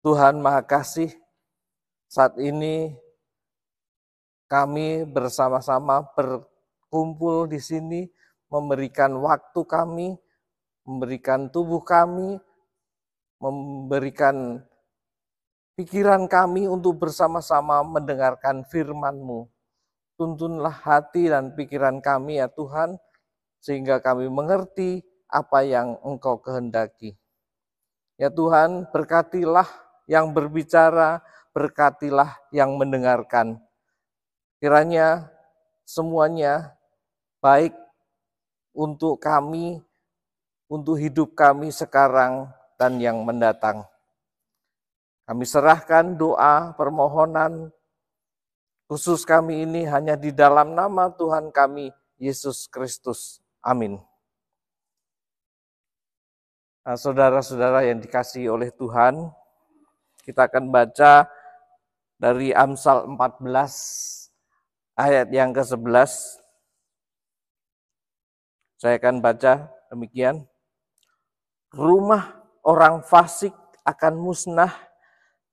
Tuhan Maha Kasih, saat ini kami bersama-sama berkumpul di sini, memberikan waktu kami, memberikan tubuh kami, memberikan pikiran kami untuk bersama-sama mendengarkan firman-Mu. Tuntunlah hati dan pikiran kami ya Tuhan, sehingga kami mengerti apa yang Engkau kehendaki. Ya Tuhan, berkatilah yang berbicara, berkatilah yang mendengarkan. Kiranya semuanya baik untuk kami, untuk hidup kami sekarang dan yang mendatang. Kami serahkan doa, permohonan, khusus kami ini hanya di dalam nama Tuhan kami, Yesus Kristus. Amin. Nah, saudara-saudara yang dikasihi oleh Tuhan, kita akan baca dari Amsal 14 ayat yang ke-11. Saya akan baca demikian. Rumah orang fasik akan musnah,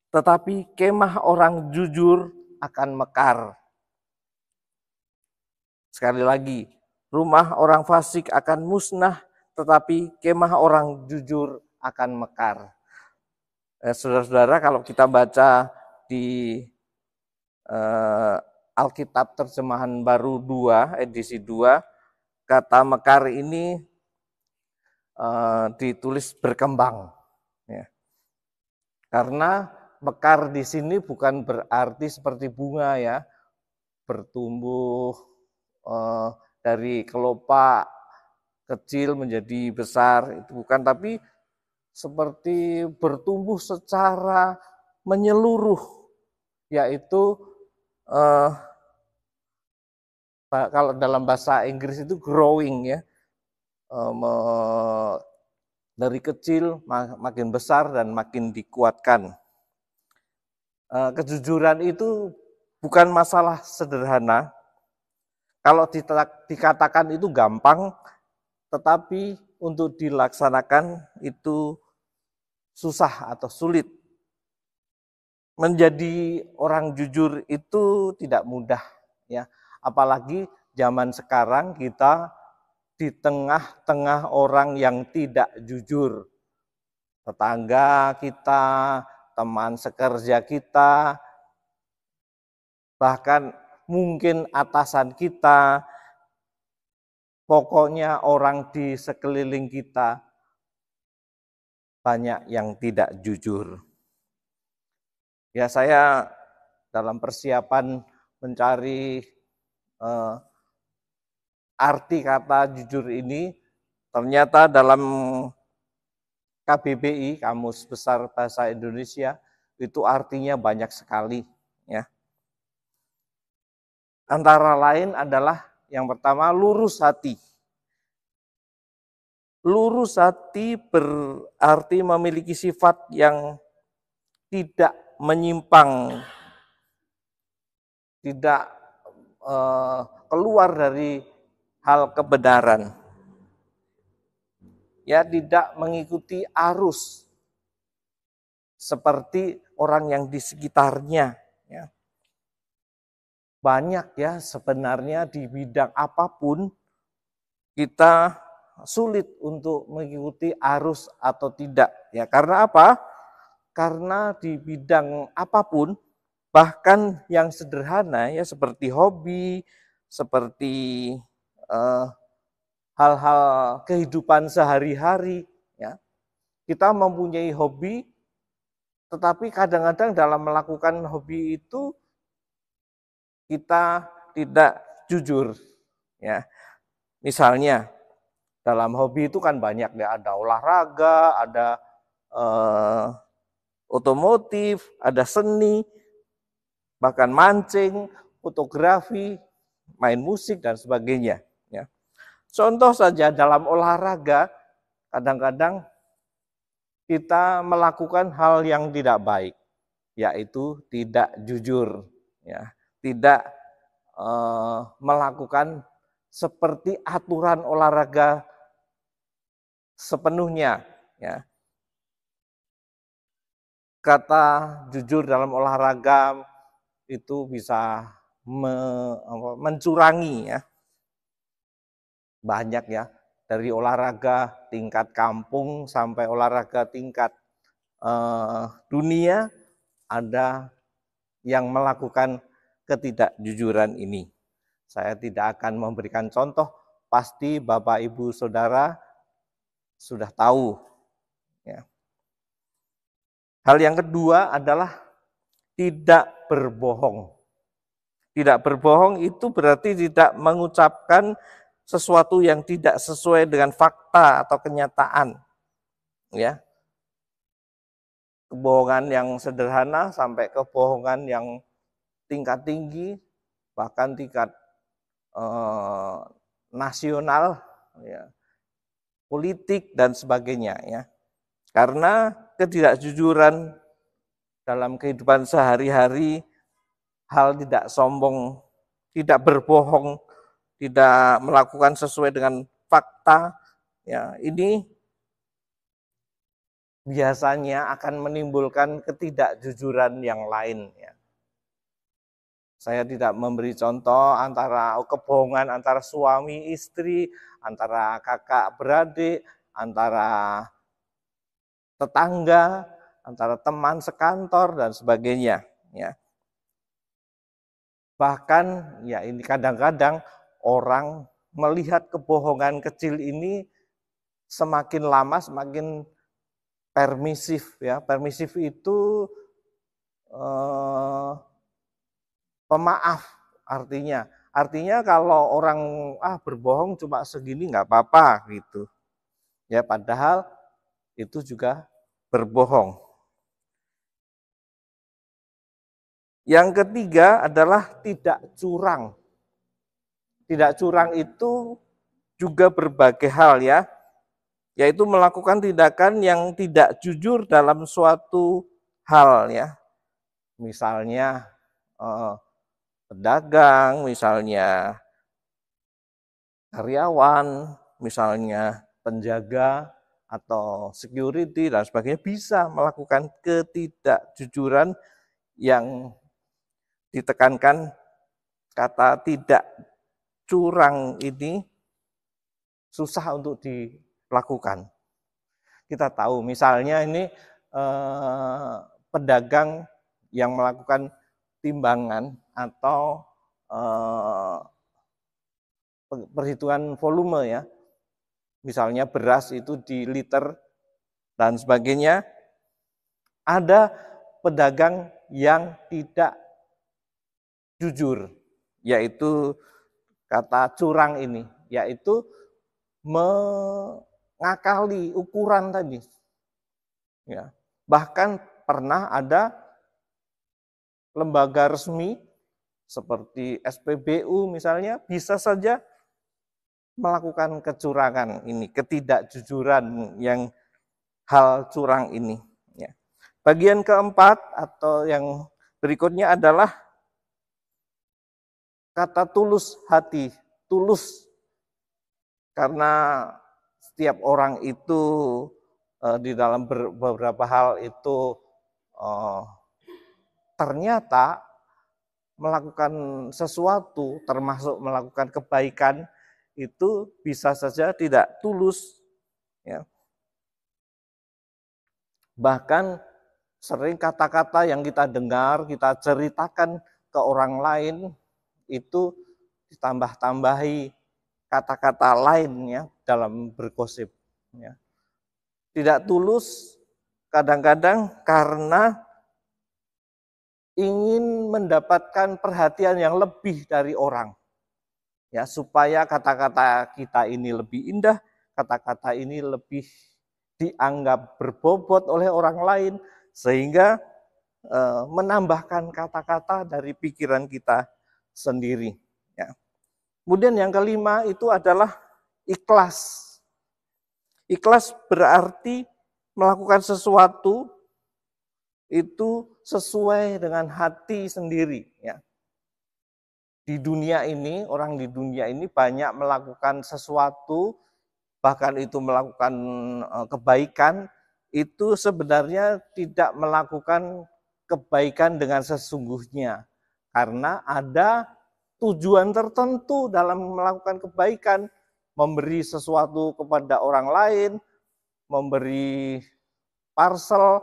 tetapi kemah orang jujur akan mekar. Sekali lagi, rumah orang fasik akan musnah, tetapi kemah orang jujur akan mekar. Saudara-saudara, kalau kita baca di Alkitab Terjemahan Baru 2, edisi 2, kata mekar ini ditulis berkembang. Ya. Karena mekar di sini bukan berarti seperti bunga ya, bertumbuh dari kelopak kecil menjadi besar, itu bukan, tapi seperti bertumbuh secara menyeluruh, yaitu kalau dalam bahasa Inggris itu growing ya, dari kecil makin besar dan makin dikuatkan. Kejujuran itu bukan masalah sederhana. Kalau dikatakan itu gampang, tetapi untuk dilaksanakan itu susah atau sulit. Menjadi orang jujur itu tidak mudah ya. Apalagi zaman sekarang kita di tengah-tengah orang yang tidak jujur. Tetangga kita, teman sekerja kita, bahkan mungkin atasan kita, pokoknya orang di sekeliling kita banyak yang tidak jujur. Ya, saya dalam persiapan mencari arti kata jujur ini, ternyata dalam KBBI, Kamus Besar Bahasa Indonesia, itu artinya banyak sekali. Ya. Antara lain adalah yang pertama, lurus hati. Lurus hati berarti memiliki sifat yang tidak menyimpang, tidak keluar dari hal kebenaran. Ya, tidak mengikuti arus seperti orang yang di sekitarnya. Ya. Banyak ya sebenarnya di bidang apapun kita sulit untuk mengikuti arus atau tidak. Ya, karena apa? Karena di bidang apapun, bahkan yang sederhana ya seperti hobi, seperti hal-hal kehidupan sehari-hari, ya, kita mempunyai hobi, tetapi kadang-kadang dalam melakukan hobi itu kita tidak jujur. Ya, misalnya dalam hobi itu kan banyak ya, ada olahraga, ada otomotif, ada seni, bahkan mancing, fotografi, main musik, dan sebagainya. Ya. Contoh saja dalam olahraga, kadang-kadang kita melakukan hal yang tidak baik, yaitu tidak jujur, ya, tidak melakukan seperti aturan olahraga sepenuhnya, ya. Kata jujur dalam olahraga itu bisa mencurangi, ya. Banyak, ya, dari olahraga tingkat kampung sampai olahraga tingkat dunia, ada yang melakukan ketidakjujuran ini. Saya tidak akan memberikan contoh, pasti Bapak Ibu Saudara sudah tahu, ya. Hal yang kedua adalah tidak berbohong. Tidak berbohong itu berarti tidak mengucapkan sesuatu yang tidak sesuai dengan fakta atau kenyataan, ya. Kebohongan yang sederhana sampai kebohongan yang tingkat tinggi, bahkan tingkat nasional, ya, politik dan sebagainya, ya. Karena ketidakjujuran dalam kehidupan sehari-hari, hal tidak sombong, tidak berbohong, tidak melakukan sesuai dengan fakta, ya, ini biasanya akan menimbulkan ketidakjujuran yang lain, ya. Saya tidak memberi contoh antara kebohongan antara suami istri, antara kakak beradik, antara tetangga, antara teman sekantor dan sebagainya, ya. Bahkan, ya, ini kadang-kadang orang melihat kebohongan kecil ini semakin lama semakin permisif, ya. Permisif itu pemaaf artinya. Artinya kalau orang berbohong cuma segini nggak apa-apa gitu. Ya, padahal itu juga berbohong. Yang ketiga adalah tidak curang. Tidak curang itu juga berbagai hal, ya. Yaitu melakukan tindakan yang tidak jujur dalam suatu hal, ya. Misalnya pedagang, misalnya karyawan, misalnya penjaga atau security dan sebagainya bisa melakukan ketidakjujuran yang ditekankan kata tidak curang ini susah untuk dilakukan. Kita tahu misalnya ini pedagang yang melakukan timbangan atau perhitungan volume, ya. Misalnya beras itu di liter dan sebagainya. Ada pedagang yang tidak jujur, yaitu kata curang ini, yaitu mengakali ukuran tadi. Ya. Bahkan pernah ada lembaga resmi seperti SPBU misalnya bisa saja melakukan kecurangan ini, ketidakjujuran yang hal curang ini, ya. Bagian keempat atau yang berikutnya adalah kata tulus hati, tulus. Karena setiap orang itu di dalam beberapa hal itu ternyata melakukan sesuatu, termasuk melakukan kebaikan, itu bisa saja tidak tulus, ya. Bahkan sering kata-kata yang kita dengar, kita ceritakan ke orang lain, itu ditambah-tambahi kata-kata lain, ya, dalam bergosip, ya. Tidak tulus kadang-kadang karena ingin mendapatkan perhatian yang lebih dari orang, ya, supaya kata-kata kita ini lebih indah, kata-kata ini lebih dianggap berbobot oleh orang lain, sehingga menambahkan kata-kata dari pikiran kita sendiri, ya. Kemudian yang kelima itu adalah ikhlas. Ikhlas berarti melakukan sesuatu itu sesuai dengan hati sendiri, ya. di dunia ini, orang di dunia ini banyak melakukan sesuatu, bahkan itu melakukan kebaikan, itu sebenarnya tidak melakukan kebaikan dengan sesungguhnya. Karena ada tujuan tertentu dalam melakukan kebaikan, memberi sesuatu kepada orang lain, memberi parcel,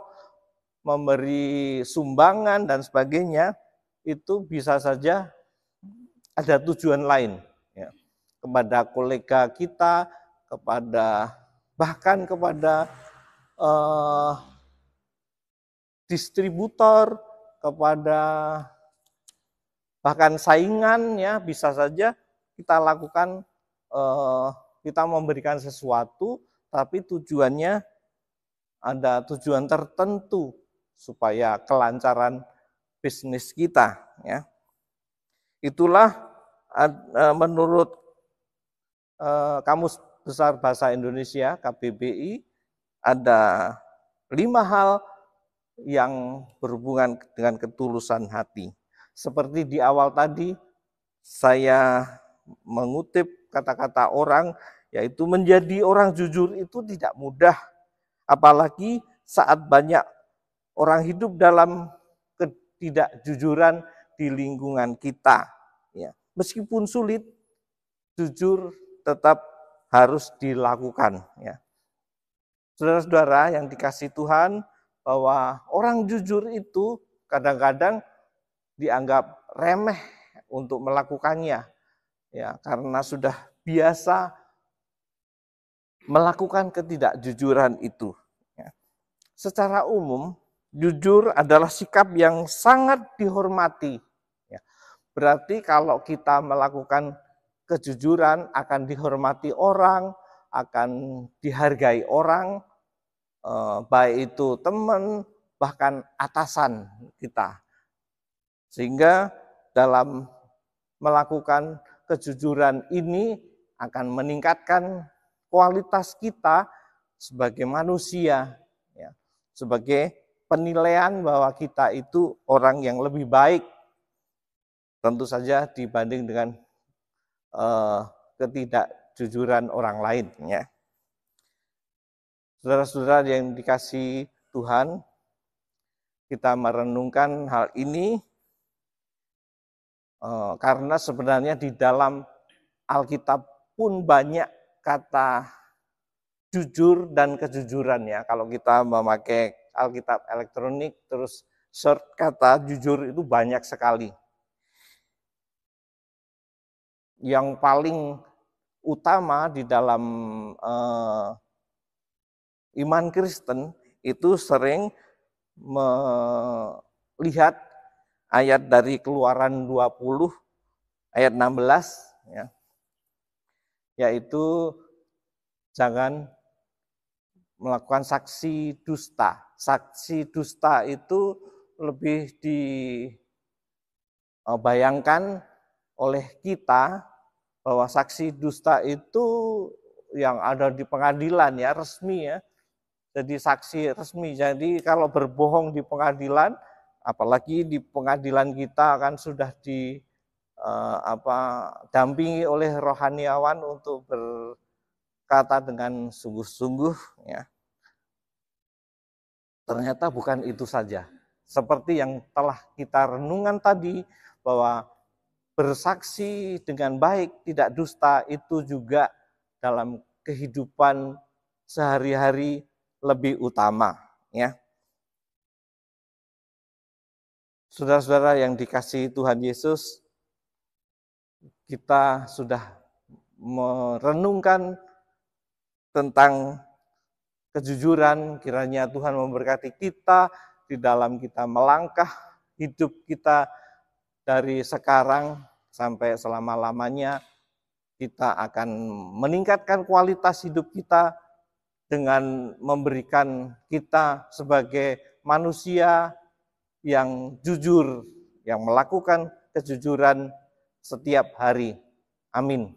memberi sumbangan dan sebagainya, itu bisa saja ada tujuan lain, ya, kepada kolega kita, bahkan kepada distributor, kepada bahkan saingan, ya, bisa saja kita lakukan, kita memberikan sesuatu, tapi tujuannya ada tujuan tertentu supaya kelancaran bisnis kita, ya. Itulah menurut Kamus Besar Bahasa Indonesia KBBI ada 5 hal yang berhubungan dengan ketulusan hati. Seperti di awal tadi saya mengutip kata-kata orang, yaitu menjadi orang jujur itu tidak mudah, apalagi saat banyak orang hidup dalam ketidakjujuran di lingkungan kita, ya. Meskipun sulit, jujur tetap harus dilakukan, ya. Saudara-saudara yang dikasihi Tuhan, bahwa orang jujur itu kadang-kadang dianggap remeh untuk melakukannya, ya, karena sudah biasa melakukan ketidakjujuran itu, ya. Secara umum, jujur adalah sikap yang sangat dihormati. Berarti kalau kita melakukan kejujuran akan dihormati orang, akan dihargai orang, baik itu teman, bahkan atasan kita. Sehingga dalam melakukan kejujuran ini akan meningkatkan kualitas kita sebagai manusia, ya, sebagai penilaian bahwa kita itu orang yang lebih baik, tentu saja dibanding dengan ketidakjujuran orang lain, ya. Saudara-saudara yang dikasihi Tuhan, kita merenungkan hal ini karena sebenarnya di dalam Alkitab pun banyak kata jujur dan kejujuran, ya. Kalau kita memakai Alkitab elektronik terus search kata jujur itu banyak sekali. Yang paling utama di dalam iman Kristen itu sering melihat ayat dari Keluaran 20 ayat 16, ya, yaitu jangan melakukan saksi dusta. Saksi dusta itu lebih dibayangkan oleh kita bahwa saksi dusta itu yang ada di pengadilan, ya, resmi, ya. Jadi saksi resmi. Jadi kalau berbohong di pengadilan, apalagi di pengadilan kita kan sudah dampingi oleh rohaniawan untuk berkata dengan sungguh-sungguh, ya. Ternyata bukan itu saja. Seperti yang telah kita renungan tadi, bahwa bersaksi dengan baik, tidak dusta, itu juga dalam kehidupan sehari-hari lebih utama, ya. Saudara-saudara yang dikasihi Tuhan Yesus, kita sudah merenungkan tentang kejujuran. Kiranya Tuhan memberkati kita di dalam kita melangkah hidup kita dari sekarang sampai selama-lamanya. Kita akan meningkatkan kualitas hidup kita dengan memberikan kita sebagai manusia yang jujur, yang melakukan kejujuran setiap hari. Amin.